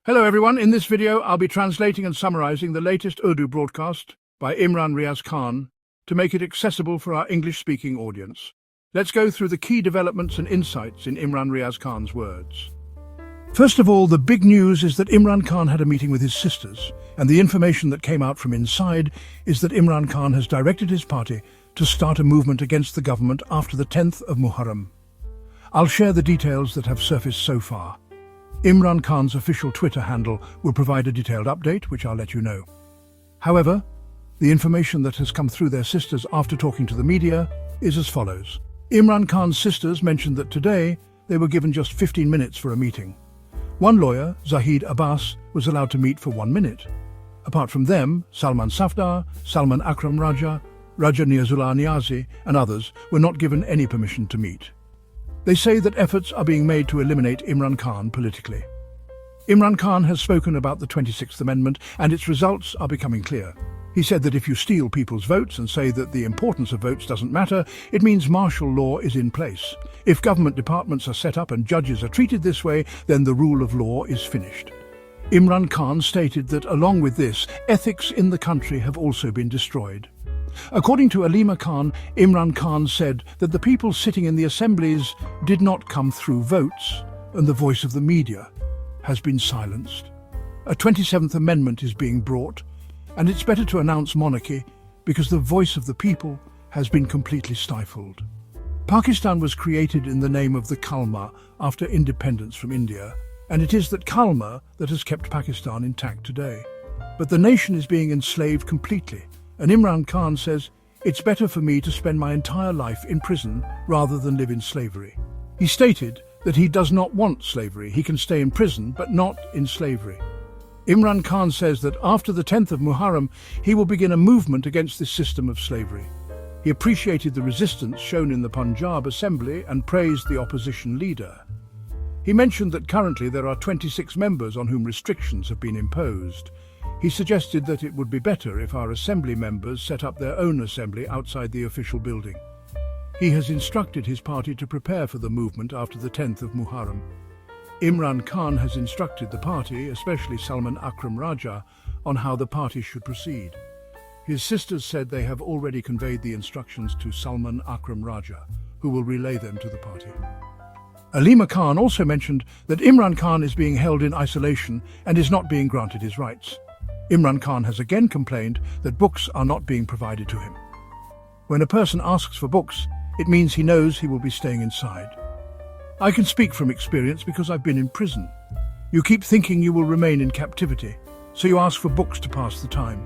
Hello everyone, in this video I'll be translating and summarizing the latest Urdu broadcast by Imran Riaz Khan to make it accessible for our English-speaking audience. Let's go through the key developments and insights in Imran Riaz Khan's words. First of all, the big news is that Imran Khan had a meeting with his sisters, and the information that came out from inside is that Imran Khan has directed his party to start a movement against the government after the 10th of Muharram. I'll share the details that have surfaced so far. Imran Khan's official Twitter handle will provide a detailed update, which I'll let you know. However, the information that has come through their sisters after talking to the media is as follows. Imran Khan's sisters mentioned that today they were given just 15 minutes for a meeting. One lawyer, Zahid Abbas, was allowed to meet for 1 minute. Apart from them, Salman Safdar, Salman Akram Raja, Raja Niyazullah Niazi and others were not given any permission to meet. They say that efforts are being made to eliminate Imran Khan politically. Imran Khan has spoken about the 26th Amendment and its results are becoming clear. He said that if you steal people's votes and say that the importance of votes doesn't matter, it means martial law is in place. If government departments are set up and judges are treated this way, then the rule of law is finished. Imran Khan stated that along with this, ethics in the country have also been destroyed. According to Alima Khan, Imran Khan said that the people sitting in the assemblies did not come through votes, and the voice of the media has been silenced. A 27th Amendment is being brought, and it's better to announce monarchy because the voice of the people has been completely stifled. Pakistan was created in the name of the Kalma after independence from India, and it is that Kalma that has kept Pakistan intact today. But the nation is being enslaved completely. And Imran Khan says, "It's better for me to spend my entire life in prison rather than live in slavery." He stated that he does not want slavery. He can stay in prison, but not in slavery. Imran Khan says that after the 10th of Muharram, he will begin a movement against this system of slavery. He appreciated the resistance shown in the Punjab Assembly and praised the opposition leader. He mentioned that currently there are 26 members on whom restrictions have been imposed. He suggested that it would be better if our assembly members set up their own assembly outside the official building. He has instructed his party to prepare for the movement after the 10th of Muharram. Imran Khan has instructed the party, especially Salman Akram Raja, on how the party should proceed. His sisters said they have already conveyed the instructions to Salman Akram Raja, who will relay them to the party. Alima Khan also mentioned that Imran Khan is being held in isolation and is not being granted his rights. Imran Khan has again complained that books are not being provided to him. When a person asks for books, it means he knows he will be staying inside. I can speak from experience because I've been in prison. You keep thinking you will remain in captivity, so you ask for books to pass the time.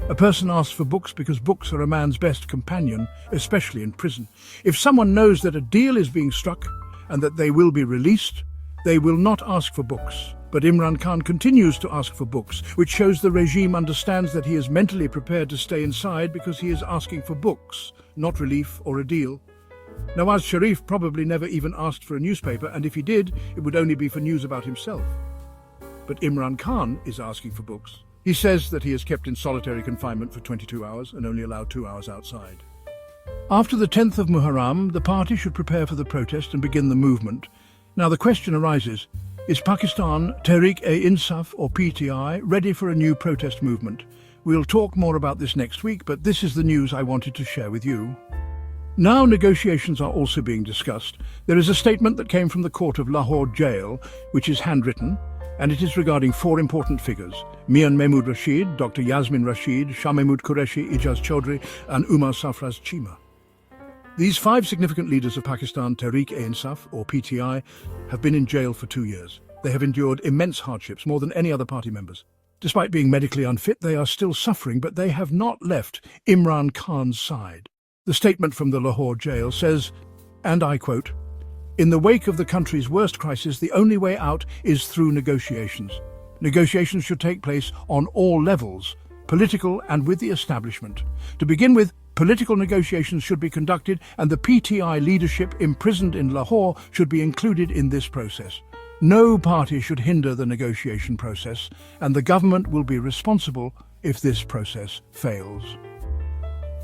A person asks for books because books are a man's best companion, especially in prison. If someone knows that a deal is being struck and that they will be released, they will not ask for books. But Imran Khan continues to ask for books, which shows the regime understands that he is mentally prepared to stay inside because he is asking for books, not relief or a deal. Nawaz Sharif probably never even asked for a newspaper, and if he did, it would only be for news about himself. But Imran Khan is asking for books. He says that he is kept in solitary confinement for 22 hours and only allowed 2 hours outside. After the 10th of Muharram, the party should prepare for the protest and begin the movement. Now the question arises, is Pakistan, Tehreek-e-Insaf or PTI ready for a new protest movement? We'll talk more about this next week, but this is the news I wanted to share with you. Now negotiations are also being discussed. There is a statement that came from the court of Lahore jail, which is handwritten, and it is regarding 4 important figures: Mian Mahmud Rashid, Dr. Yasmin Rashid, Shah Mahmud Qureshi, Ijaz Chaudhry, and Umar Safraz Chima. These 5 significant leaders of Pakistan, Tehreek-e-Insaf, or PTI, have been in jail for 2 years. They have endured immense hardships, more than any other party members. Despite being medically unfit, they are still suffering, but they have not left Imran Khan's side. The statement from the Lahore jail says, and I quote, "In the wake of the country's worst crisis, the only way out is through negotiations. Negotiations should take place on all levels, political and with the establishment. To begin with, political negotiations should be conducted and the PTI leadership imprisoned in Lahore should be included in this process. No party should hinder the negotiation process, and the government will be responsible if this process fails."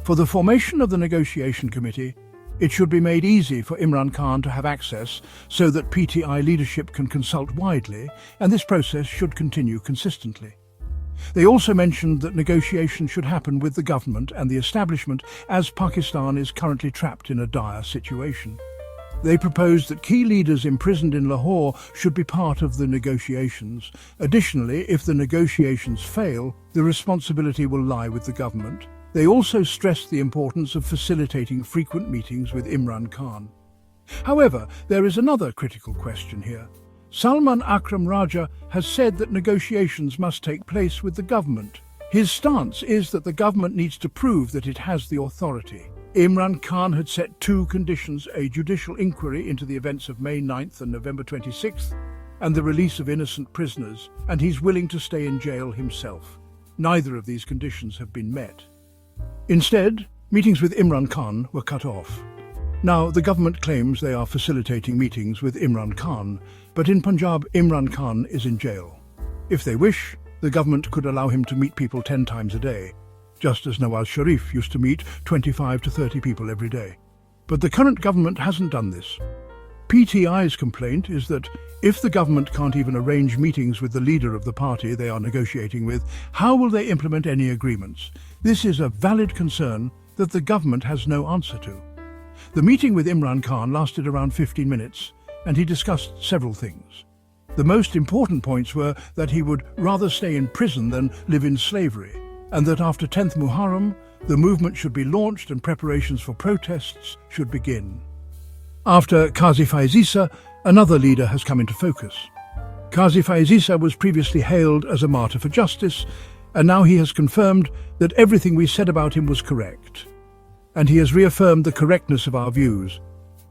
For the formation of the negotiation committee, It should be made easy for Imran Khan to have access so that PTI leadership can consult widely, and this process should continue consistently. They also mentioned that negotiations should happen with the government and the establishment, as Pakistan is currently trapped in a dire situation. They proposed that key leaders imprisoned in Lahore should be part of the negotiations. Additionally, if the negotiations fail, the responsibility will lie with the government. They also stressed the importance of facilitating frequent meetings with Imran Khan. However, there is another critical question here. Salman Akram Raja has said that negotiations must take place with the government. His stance is that the government needs to prove that it has the authority. Imran Khan had set two conditions: a judicial inquiry into the events of May 9th and November 26th, and the release of innocent prisoners, and he's willing to stay in jail himself. Neither of these conditions have been met. Instead, meetings with Imran Khan were cut off. Now, the government claims they are facilitating meetings with Imran Khan, but in Punjab, Imran Khan is in jail. If they wish, the government could allow him to meet people 10 times a day, just as Nawaz Sharif used to meet 25 to 30 people every day. But the current government hasn't done this. PTI's complaint is that if the government can't even arrange meetings with the leader of the party they are negotiating with, how will they implement any agreements? This is a valid concern that the government has no answer to. The meeting with Imran Khan lasted around 15 minutes, and he discussed several things. The most important points were that he would rather stay in prison than live in slavery, and that after 10th Muharram, the movement should be launched and preparations for protests should begin. After Qazi Faiz Issa, another leader has come into focus. Qazi Faiz Issa was previously hailed as a martyr for justice, and now he has confirmed that everything we said about him was correct. And he has reaffirmed the correctness of our views.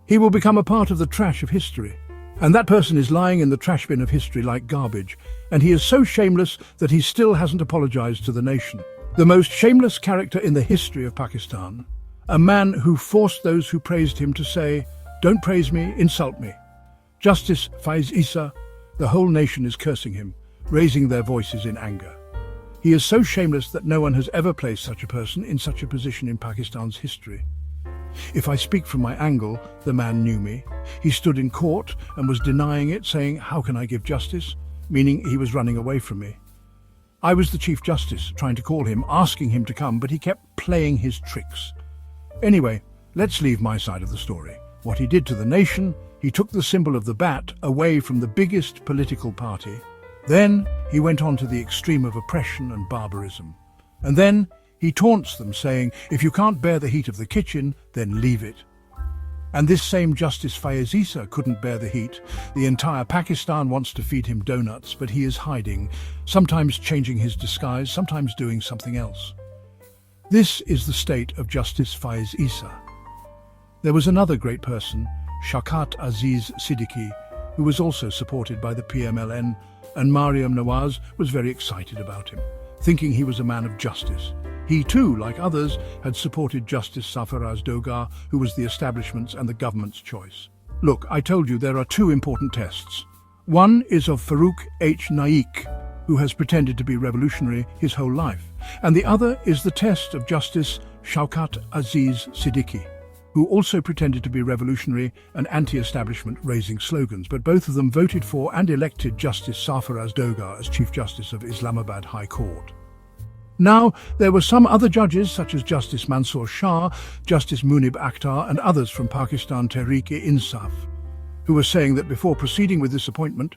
He will become a part of the trash of history, and that person is lying in the trash bin of history like garbage, and he is so shameless that he still hasn't apologized to the nation. The most shameless character in the history of Pakistan, a man who forced those who praised him to say, "Don't praise me, insult me." Justice Faiz Issa, the whole nation is cursing him, raising their voices in anger. He is so shameless that no one has ever placed such a person in such a position in Pakistan's history. If I speak from my angle, the man knew me. He stood in court and was denying it, saying, "How can I give justice?" Meaning he was running away from me. I was the Chief Justice, trying to call him, asking him to come, but he kept playing his tricks. Anyway, let's leave my side of the story. What he did to the nation, he took the symbol of the bat away from the biggest political party. Then he went on to the extreme of oppression and barbarism. And then he taunts them, saying, "If you can't bear the heat of the kitchen, then leave it." And this same Justice Faiz Issa couldn't bear the heat. The entire Pakistan wants to feed him donuts, but he is hiding, sometimes changing his disguise, sometimes doing something else. This is the state of Justice Faiz Issa. There was another great person, Shaukat Aziz Siddiqui, who was also supported by the PMLN, and Mariam Nawaz was very excited about him, thinking he was a man of justice. He too, like others, had supported Justice Sarfaraz Dogar, who was the establishment's and the government's choice. Look, I told you there are two important tests. One is of Farooq H. Naik, who has pretended to be revolutionary his whole life, and the other is the test of Justice Shaukat Aziz Siddiqui, who also pretended to be revolutionary and anti-establishment, raising slogans, but both of them voted for and elected Justice Sarfaraz Dogar as Chief Justice of Islamabad High Court. Now, there were some other judges, such as Justice Mansoor Shah, Justice Munib Akhtar, and others from Pakistan Tehreek-e-Insaf, who were saying that before proceeding with this appointment,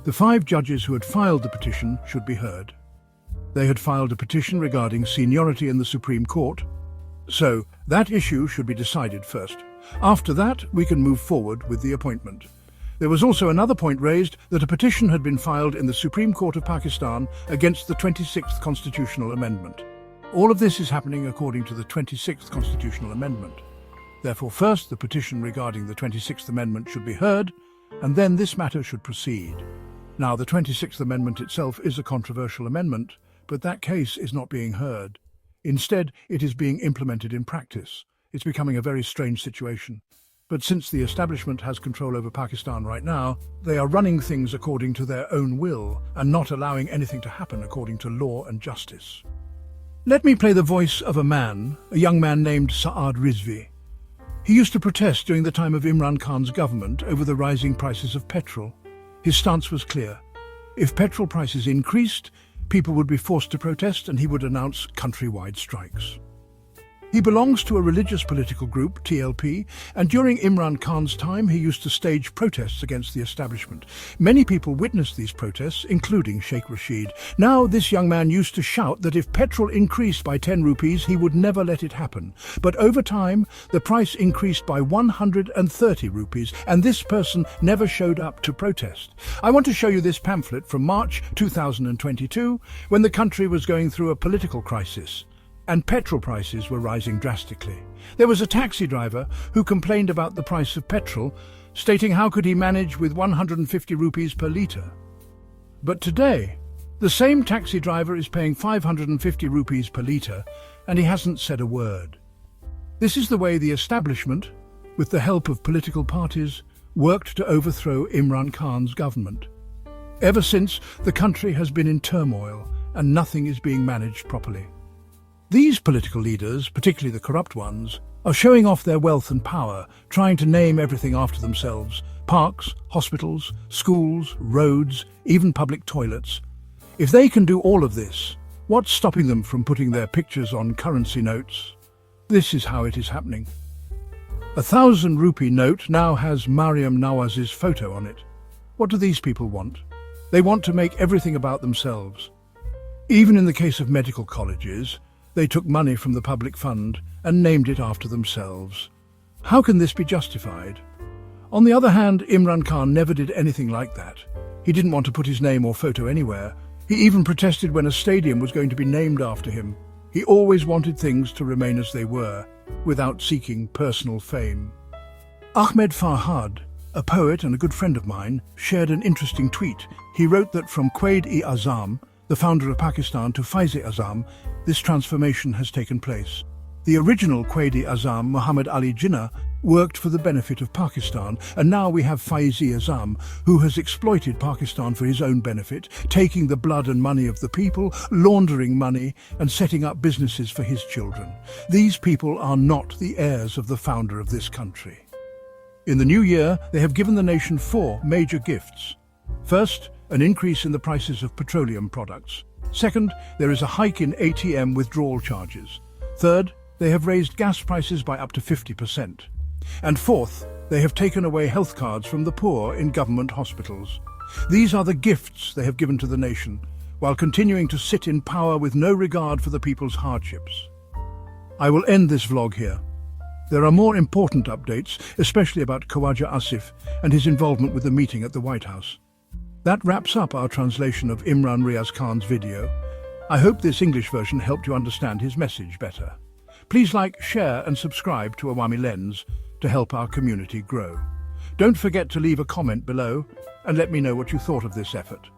the 5 judges who had filed the petition should be heard. They had filed a petition regarding seniority in the Supreme Court, so that issue should be decided first. After that, we can move forward with the appointment. There was also another point raised that a petition had been filed in the Supreme Court of Pakistan against the 26th Constitutional Amendment. All of this is happening according to the 26th Constitutional Amendment. Therefore, first the petition regarding the 26th Amendment should be heard, and then this matter should proceed. Now, the 26th Amendment itself is a controversial amendment, but that case is not being heard. Instead, it is being implemented in practice. It's becoming a very strange situation. But since the establishment has control over Pakistan right now, they are running things according to their own will and not allowing anything to happen according to law and justice. Let me play the voice of a young man named Saad Rizvi. He used to protest during the time of Imran Khan's government over the rising prices of petrol. His stance was clear. If petrol prices increased, people would be forced to protest and he would announce countrywide strikes. He belongs to a religious political group, TLP, and during Imran Khan's time he used to stage protests against the establishment. Many people witnessed these protests, including Sheikh Rashid. Now this young man used to shout that if petrol increased by 10 rupees, he would never let it happen. But over time, the price increased by 130 rupees, and this person never showed up to protest. I want to show you this pamphlet from March 2022, when the country was going through a political crisis and petrol prices were rising drastically. There was a taxi driver who complained about the price of petrol, stating how could he manage with 150 rupees per litre. But today, the same taxi driver is paying 550 rupees per litre and he hasn't said a word. This is the way the establishment, with the help of political parties, worked to overthrow Imran Khan's government. Ever since, the country has been in turmoil and nothing is being managed properly. These political leaders, particularly the corrupt ones, are showing off their wealth and power, trying to name everything after themselves: parks, hospitals, schools, roads, even public toilets. If they can do all of this, what's stopping them from putting their pictures on currency notes? This is how it is happening. A 1,000 rupee note now has Mariam Nawaz's photo on it. What do these people want? They want to make everything about themselves. Even in the case of medical colleges, they took money from the public fund and named it after themselves. How can this be justified? On the other hand, Imran Khan never did anything like that. He didn't want to put his name or photo anywhere. He even protested when a stadium was going to be named after him. He always wanted things to remain as they were, without seeking personal fame. Ahmed Farhad, a poet and a good friend of mine, shared an interesting tweet. He wrote that from Quaid-e-Azam, the founder of Pakistan, to Faiz-e-Azam, this transformation has taken place. The original Quaid-e-Azam, Muhammad Ali Jinnah, worked for the benefit of Pakistan, and now we have Faiz-e-Azam, who has exploited Pakistan for his own benefit, taking the blood and money of the people, laundering money, and setting up businesses for his children. These people are not the heirs of the founder of this country. In the new year, they have given the nation 4 major gifts. First, an increase in the prices of petroleum products. Second, there is a hike in ATM withdrawal charges. Third, they have raised gas prices by up to 50%. And fourth, they have taken away health cards from the poor in government hospitals. These are the gifts they have given to the nation, while continuing to sit in power with no regard for the people's hardships. I will end this vlog here. There are more important updates, especially about Khawaja Asif and his involvement with the meeting at the White House. That wraps up our translation of Imran Riaz Khan's video. I hope this English version helped you understand his message better. Please like, share and subscribe to Awami Lens to help our community grow. Don't forget to leave a comment below and let me know what you thought of this effort.